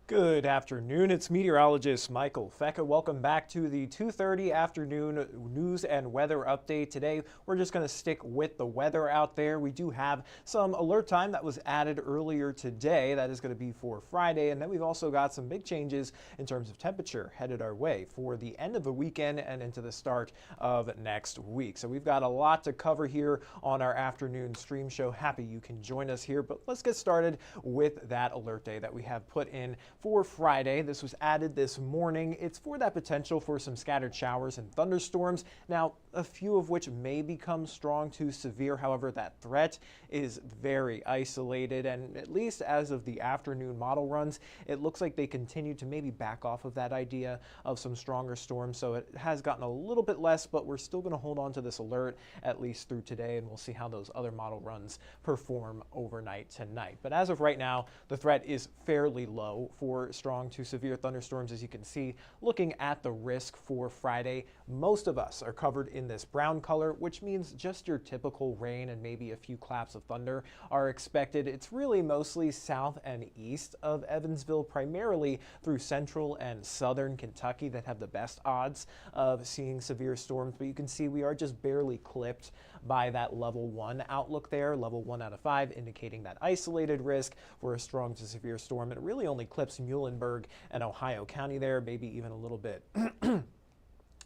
Good afternoon. It's meteorologist Michael Fecka. Welcome back to the 2:30 afternoon news and weather update. Today, we're just going to stick with the weather out there. We do have some alert time that was added earlier today. That is going to be for Friday. And then we've also got some big changes in terms of temperature headed our way for the end of the weekend and into the start of next week. So we've got a lot to cover here on our afternoon stream show. Happy you can join us here. But let's get started with that alert day that we have put in for Friday. This was added this morning. It's for that potential for some scattered showers and thunderstorms. Now, a few of which may become strong to severe. However, that threat is very isolated, and at least as of the afternoon model runs, it looks like they continue to maybe back off of that idea of some stronger storms. So it has gotten a little bit less, but we're still going to hold on to this alert at least through today, and we'll see how those other model runs perform overnight tonight. But as of right now, the threat is fairly low for strong to severe thunderstorms. As you can see, looking at the risk for Friday, most of us are covered in this brown color, which means just your typical rain and maybe a few claps of thunder are expected. It's really mostly south and east of Evansville, primarily through central and southern Kentucky that have the best odds of seeing severe storms. But you can see we are just barely clipped by that level 1 outlook there, level 1 out of 5, indicating that isolated risk for a strong to severe storm. It really only clips Muhlenberg and Ohio County there, maybe even a little bit.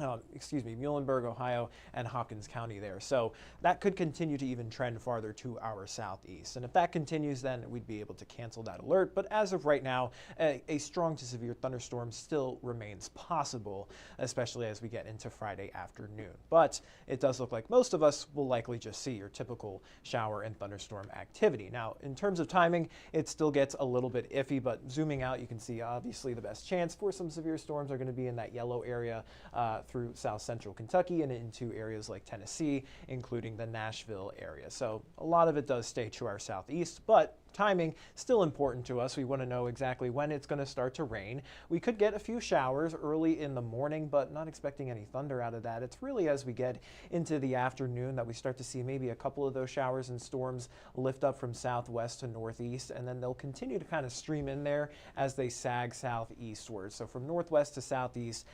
Muhlenberg, Ohio, and Hopkins County there. So that could continue to even trend farther to our southeast. And if that continues, then we'd be able to cancel that alert. But as of right now, a strong to severe thunderstorm still remains possible, especially as we get into Friday afternoon. But it does look like most of us will likely just see your typical shower and thunderstorm activity. Now, in terms of timing, it still gets a little bit iffy, but zooming out, you can see obviously the best chance for some severe storms are going to be in that yellow area through south central Kentucky and into areas like Tennessee, including the Nashville area. So a lot of it does stay to our southeast, but timing still important to us. We want to know exactly when it's going to start to rain. We could get a few showers early in the morning, but not expecting any thunder out of that. It's really as we get into the afternoon that we start to see maybe a couple of those showers and storms lift up from southwest to northeast, and then they'll continue to kind of stream in there as they sag southeastward. So from northwest to southeast,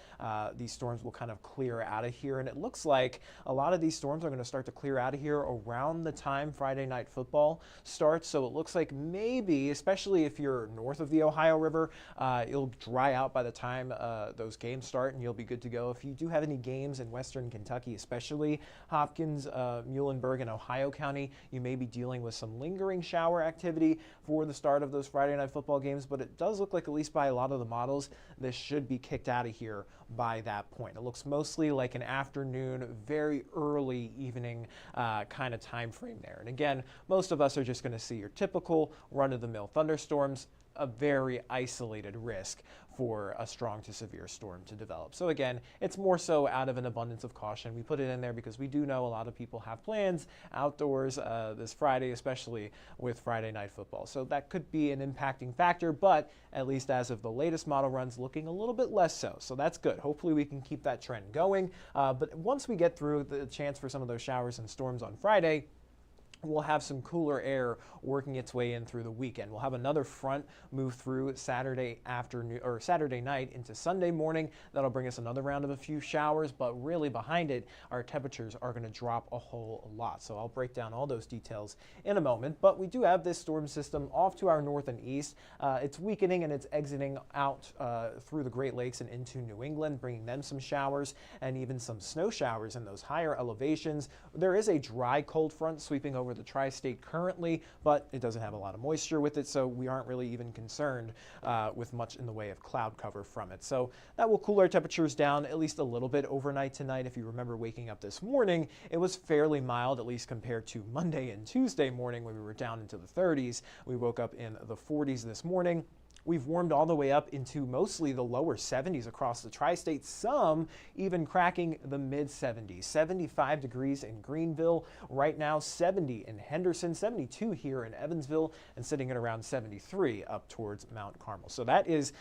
these storms will kind of clear out of here, and it looks like a lot of these storms are going to start to clear out of here around the time Friday night football starts. So it looks like maybe, especially if you're north of the Ohio River, it'll dry out by the time those games start and you'll be good to go. If you do have any games in western Kentucky, especially Hopkins, Muhlenberg, and Ohio County, you may be dealing with some lingering shower activity for the start of those Friday night football games, but it does look like, at least by a lot of the models, this should be kicked out of here by that point. It looks mostly like an afternoon, very early evening kind of time frame there. And again, most of us are just going to see your typical run-of-the-mill thunderstorms, a very isolated risk for a strong to severe storm to develop. So again, it's more so out of an abundance of caution. We put it in there because we do know a lot of people have plans outdoors this Friday, especially with Friday night football. So that could be an impacting factor, but at least as of the latest model runs, looking a little bit less so. So that's good. Hopefully we can keep that trend going. But once we get through the chance for some of those showers and storms on Friday, we'll have some cooler air working its way in through the weekend. We'll have another front move through Saturday afternoon or Saturday night into Sunday morning. That'll bring us another round of a few showers, but really behind it, our temperatures are going to drop a whole lot. So I'll break down all those details in a moment. But we do have this storm system off to our north and east. It's weakening and it's exiting out through the Great Lakes and into New England, bringing them some showers and even some snow showers in those higher elevations. There is a dry cold front sweeping over the tri-state currently, but it doesn't have a lot of moisture with it, so we aren't really even concerned with much in the way of cloud cover from it. So that will cool our temperatures down at least a little bit overnight tonight. If you remember waking up this morning, it was fairly mild, at least compared to Monday and Tuesday morning when we were down into the 30s. We woke up in the 40s this morning. We've warmed all the way up into mostly the lower 70s across the tri-state, some even cracking the mid-70s. 75 degrees in Greenville right now, 70 in Henderson, 72 here in Evansville, and sitting at around 73 up towards Mount Carmel. So that is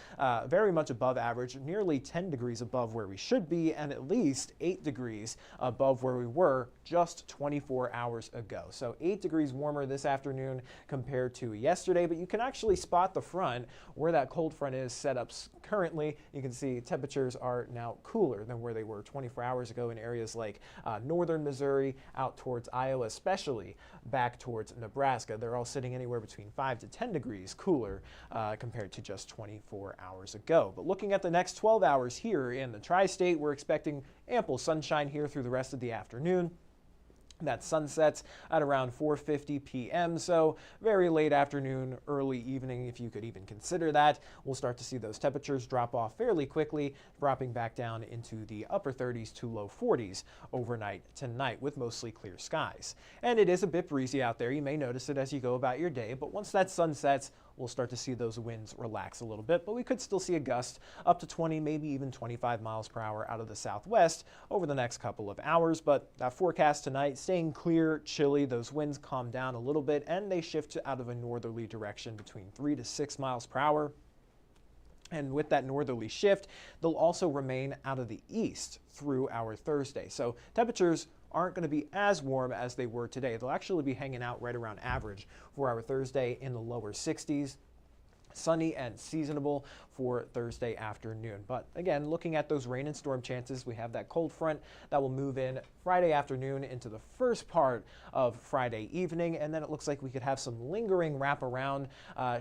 very much above average, nearly 10 degrees above where we should be, and at least 8 degrees above where we were just 24 hours ago. So 8 degrees warmer this afternoon compared to yesterday, but you can actually spot the front where that cold front is set up currently, you can see temperatures are now cooler than where they were 24 hours ago in areas like northern Missouri, out towards Iowa, especially back towards Nebraska. They're all sitting anywhere between 5 to 10 degrees cooler compared to just 24 hours ago. But looking at the next 12 hours here in the tri-state, we're expecting ample sunshine here through the rest of the afternoon. That sunsets at around 4:50 p.m., so very late afternoon, early evening, if you could even consider that. We'll start to see those temperatures drop off fairly quickly, dropping back down into the upper 30s to low 40s overnight tonight with mostly clear skies. And it is a bit breezy out there. You may notice it as you go about your day, but once that sun sets, we'll start to see those winds relax a little bit, but we could still see a gust up to 20, maybe even 25 miles per hour out of the southwest over the next couple of hours. But that forecast tonight, staying clear, chilly, those winds calm down a little bit and they shift out of a northerly direction between 3 to 6 miles per hour. And with that northerly shift, they'll also remain out of the east through our Thursday. So temperatures aren't going to be as warm as they were today. They'll actually be hanging out right around average for our Thursday in the lower 60s. Sunny and seasonable for Thursday afternoon. But again, looking at those rain and storm chances, we have that cold front that will move in Friday afternoon into the first part of Friday evening, and then it looks like we could have some lingering wraparound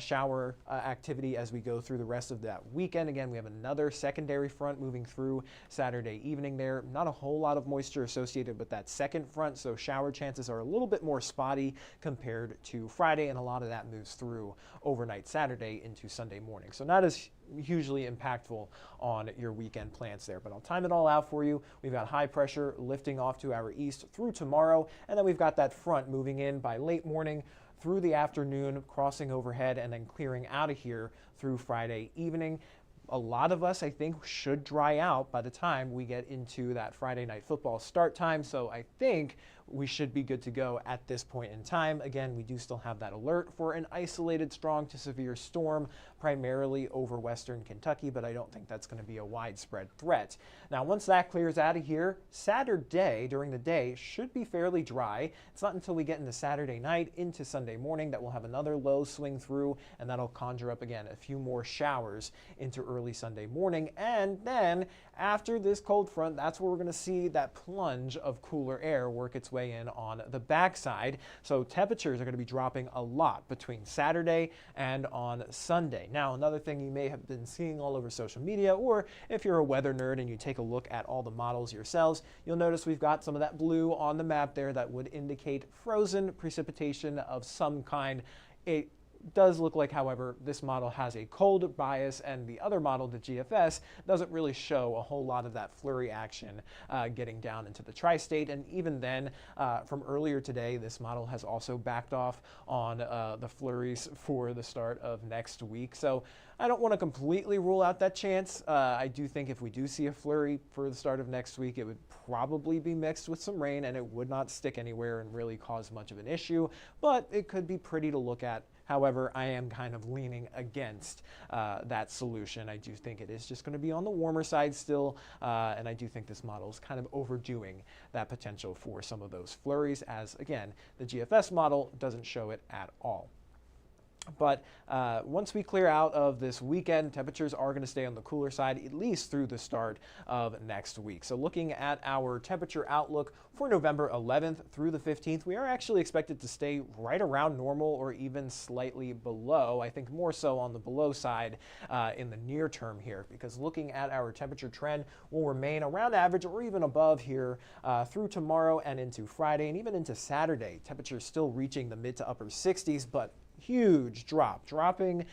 shower activity as we go through the rest of that weekend. Again, we have another secondary front moving through Saturday evening there. Not a whole lot of moisture associated with that second front, so shower chances are a little bit more spotty compared to Friday, and a lot of that moves through overnight Saturday into Sunday morning. So not as hugely impactful on your weekend plans there, but I'll time it all out for you. We've got high pressure lifting off to our east through tomorrow, and then we've got that front moving in by late morning through the afternoon, crossing overhead and then clearing out of here through Friday evening. A lot of us, I think, should dry out by the time we get into that Friday night football start time. So I think we should be good to go at this point in time. Again, we do still have that alert for an isolated strong to severe storm, primarily over western Kentucky, but I don't think that's going to be a widespread threat. Now, once that clears out of here, Saturday during the day should be fairly dry. It's not until we get into Saturday night into Sunday morning that we'll have another low swing through, and that'll conjure up again a few more showers into early Sunday morning. And then after this cold front, that's where we're going to see that plunge of cooler air work its way in on the backside. So temperatures are going to be dropping a lot between Saturday and on Sunday. Now, another thing you may have been seeing all over social media, or if you're a weather nerd and you take a look at all the models yourselves, you'll notice we've got some of that blue on the map there that would indicate frozen precipitation of some kind. It does look like, however, this model has a cold bias, and the other model, the GFS, doesn't really show a whole lot of that flurry action getting down into the tri-state. And even then, from earlier today, this model has also backed off on the flurries for the start of next week. So I don't want to completely rule out that chance. I do think if we do see a flurry for the start of next week, it would probably be mixed with some rain, and it would not stick anywhere and really cause much of an issue, but it could be pretty to look at. However, I am kind of leaning against that solution. I do think it is just going to be on the warmer side still, and I do think this model is kind of overdoing that potential for some of those flurries, as again, the GFS model doesn't show it at all. But once we clear out of this weekend, temperatures are going to stay on the cooler side at least through the start of next week. So looking at our temperature outlook for November 11th through the 15th, we are actually expected to stay right around normal or even slightly below. I think more so on the below side in the near term here, because looking at our temperature trend will remain around average or even above here through tomorrow and into Friday and even into Saturday. Temperatures still reaching the mid to upper 60s, but huge drop, dropping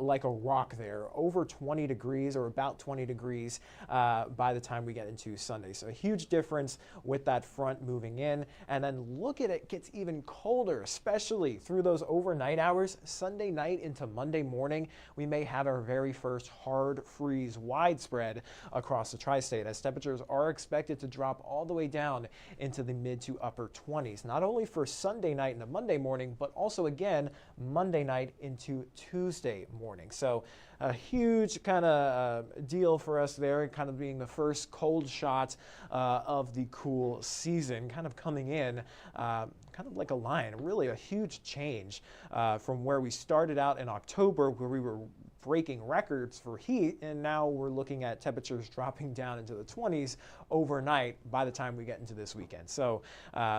like a rock there, over 20 degrees or about 20 degrees by the time we get into Sunday. So a huge difference with that front moving in. And then look at it, gets even colder, especially through those overnight hours. Sunday night into Monday morning, we may have our very first hard freeze widespread across the tri-state, as temperatures are expected to drop all the way down into the mid to upper 20s, not only for Sunday night into Monday morning, but also again Monday night into Tuesday morning. So a huge kind of deal for us there, kind of being the first cold shot of the cool season, kind of coming in kind of like a lion. Really a huge change from where we started out in October, where we were breaking records for heat, and now we're looking at temperatures dropping down into the 20s overnight by the time we get into this weekend. So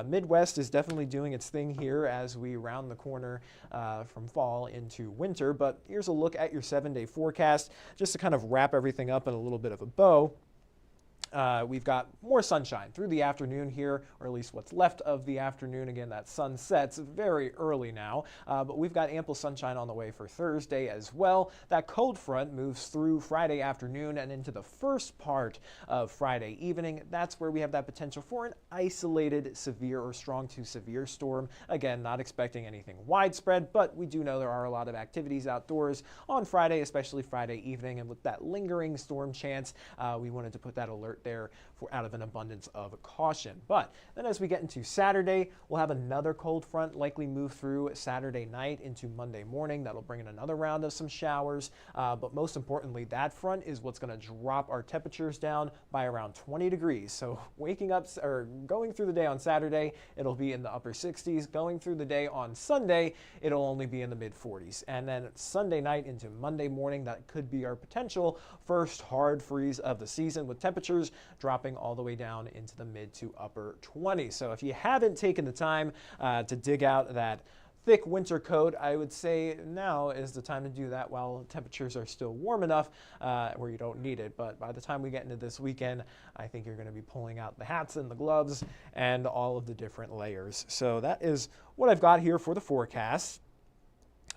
Midwest is definitely doing its thing here as we round the corner from fall into winter. But here's a look at your 7-day forecast just to kind of wrap everything up in a little bit of a bow. We've got more sunshine through the afternoon here, or at least what's left of the afternoon. Again, that sun sets very early now, but we've got ample sunshine on the way for Thursday as well. That cold front moves through Friday afternoon and into the first part of Friday evening. That's where we have that potential for an isolated severe or strong to severe storm. Again, not expecting anything widespread, but we do know there are a lot of activities outdoors on Friday, especially Friday evening, and with that lingering storm chance, we wanted to put that alert there out of an abundance of caution. But then as we get into Saturday, we'll have another cold front likely move through Saturday night into Monday morning. That'll bring in another round of some showers. But most importantly, that front is what's going to drop our temperatures down by around 20 degrees. So waking up or going through the day on Saturday, it'll be in the upper 60s. Going through the day on Sunday, it'll only be in the mid 40s. And then Sunday night into Monday morning, that could be our potential first hard freeze of the season, with temperatures dropping all the way down into the mid to upper 20s. So if you haven't taken the time to dig out that thick winter coat, I would say now is the time to do that while temperatures are still warm enough where you don't need it. But by the time we get into this weekend, I think you're going to be pulling out the hats and the gloves and all of the different layers. So that is what I've got here for the forecast.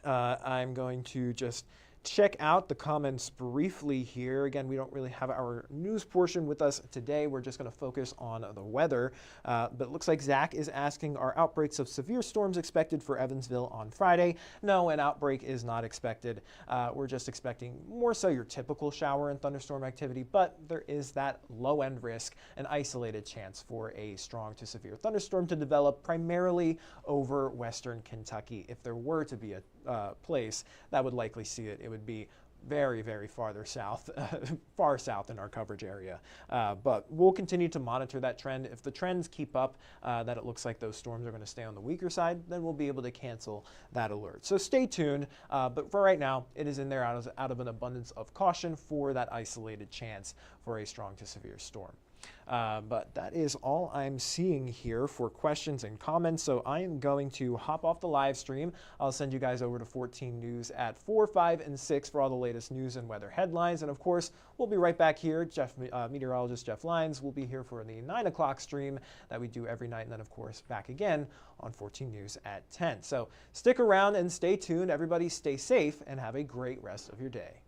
I'm going to just check out the comments briefly here. Again, we don't really have our news portion with us today. We're just going to focus on the weather. But it looks like Zach is asking, are outbreaks of severe storms expected for Evansville on Friday? No, an outbreak is not expected. We're just expecting more so your typical shower and thunderstorm activity, but there is that low-end risk, an isolated chance for a strong to severe thunderstorm to develop primarily over western Kentucky. If there were to be a place that would likely see it, it would be very, very farther south, far south in our coverage area. But we'll continue to monitor that trend. If the trends keep up, that it looks like those storms are going to stay on the weaker side, then we'll be able to cancel that alert. So stay tuned. But for right now, it is in there out of an abundance of caution for that isolated chance for a strong to severe storm. But that is all I'm seeing here for questions and comments. So I am going to hop off the live stream. I'll send you guys over to 14 News at 4, 5, and 6 for all the latest news and weather headlines. And of course, we'll be right back here. Meteorologist Jeff Lyons will be here for the 9 o'clock stream that we do every night. And then, of course, back again on 14 News at 10. So stick around and stay tuned. Everybody stay safe and have a great rest of your day.